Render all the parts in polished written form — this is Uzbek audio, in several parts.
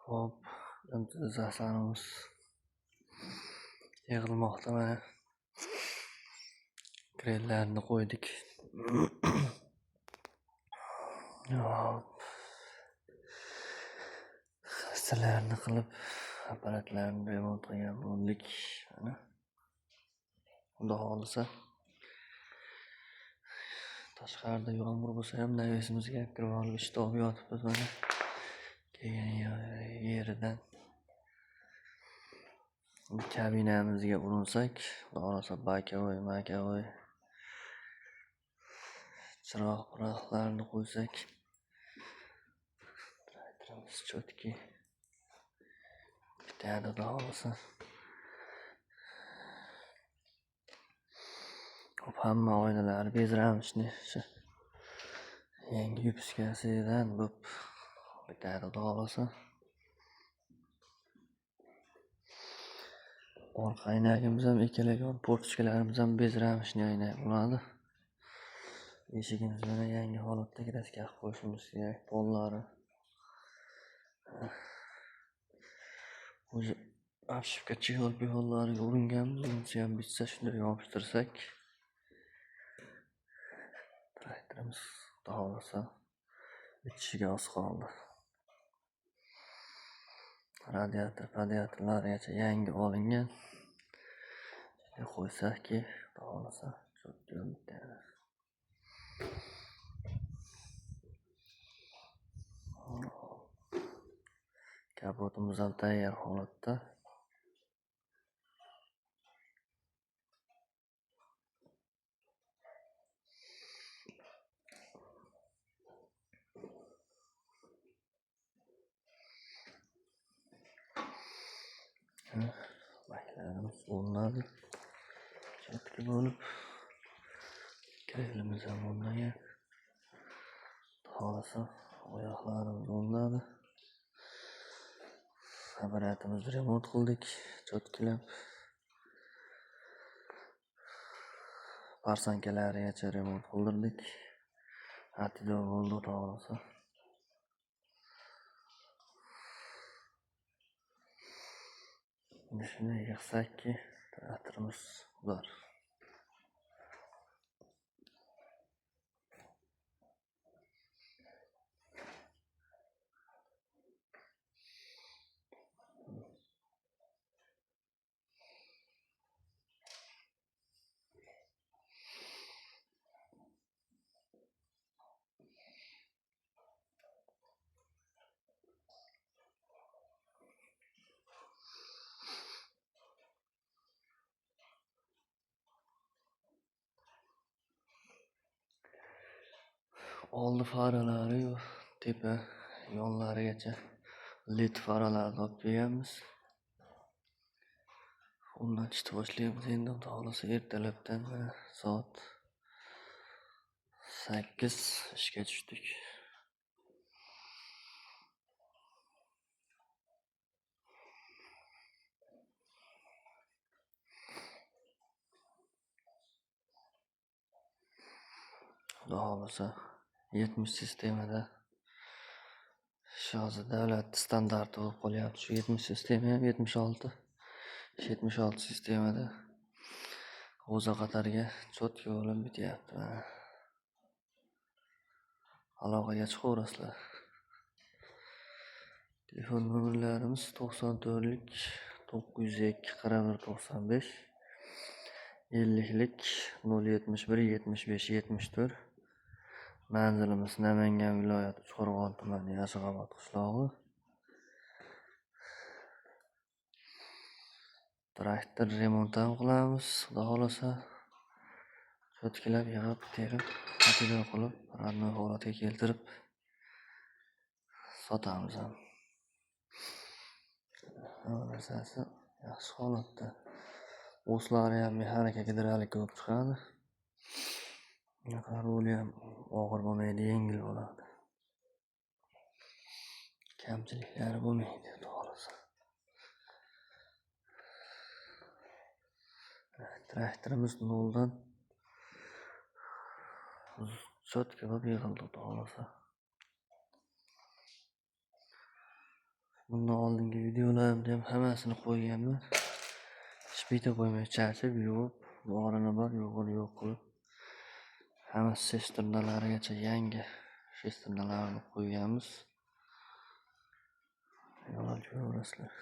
Hop, zasanimiz yig'ilmoqda mana. Grellarni qo'ydik. Hop. Xastalarni qilib, apparatlarni remont qilgan bo'ldik. Mana. Xudo xolisa. Tashqarida yomg'ir bo'lsa ham navesimizga kirib olib ishtob yotibmiz mana. Keyin yeridan kabinamizga urinsak, xudo xolisa bakavoy, makavoy chiroqlarni qo'ysak, traktorimiz chotki bitadi, xudo xolisa. Hop, hamma oynalar bezramishni yangi yupiskasidan bo'lib bitadi, xudo xolisa. Orqa aynagimiz ham ikkalagan, portchkalarimiz ham bezramishni aynak bo'ladi. Eshigimiz mana yangi holatda kraska qilib qo'yishimiz kerak, pollari. O'zi obshivka chexol-pexollariga uringanmiz, unisi ham bitsa shunday yopishtirsak. Traktorimiz xudo xolisa bitishiga oz qoldi. Radiatorlargacha yangi olingan. Qo'ysakki, xudo xolisa cho'tga bitadi. Kapotimiz ham tayyor holatda. Baklarimiz o'rnadi. Chotki bo'lib. Krelimiz ham o'rnagan. Xolisa oyoqlarimiz o'rnadi. Apparatimizni remont qildik, chotkilab. Parsankalarigacha remont qildirdik. Atido bo'ldi, xudo xolisa. Shunday yig'sakki, traktorimiz bor. Oldi faralari yo'q, tepa yonlarigacha led faralarni olib kelganmiz. O'rnatishni boshlaymiz endi, xudo xolisa ertalabdan soat 8 ishga tushdik. Xudo xolisa 70 sistemada shu davlat standarti bo'lib qolyapti. Shu 70 sistema ham 76. 76 sistemada G'o'za Qatarga chotki bo'lib bityapti. Aloqaga chiqaverasizlar. Telefon nomerlarimiz 94lik 902 41 95, 50lik 071 75 74. Manzilimiz Namangan viloyati Uchqo'rg'on tumani Yashig'obod qishlog'i. Traktor remont ham qilamiz, xudo xolisa. Chotkilab, yig'ib, terib, atido qilib, radnoy holatga keltirib sotamiz ham. Hamma narsasi yaxshi holatda. O'slari ham mexanika gidravlik bo'lib chiqadi. Ruli ham og'ir bo'lmaydi, yengil bo'ladi. Kamchiliklari bo'lmaydi, xudo xolisa. Traktorimiz noldan chotka bo'lib yig'ildi, xudo xolisa. Bundan oldingi videolarimda ham hammasini qo'yganman. Hech bitta qo'ymay charchab yuvib, borini bor, yo'g'ini yo'q qilib, hamma sesternalarigacha yangi sesternalarni qo'yganmiz. Yo'l ko'rasizlar.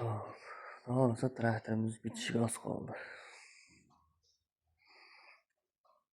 Xo'p, xohlasa traktorimiz bitishiga oz qoldi.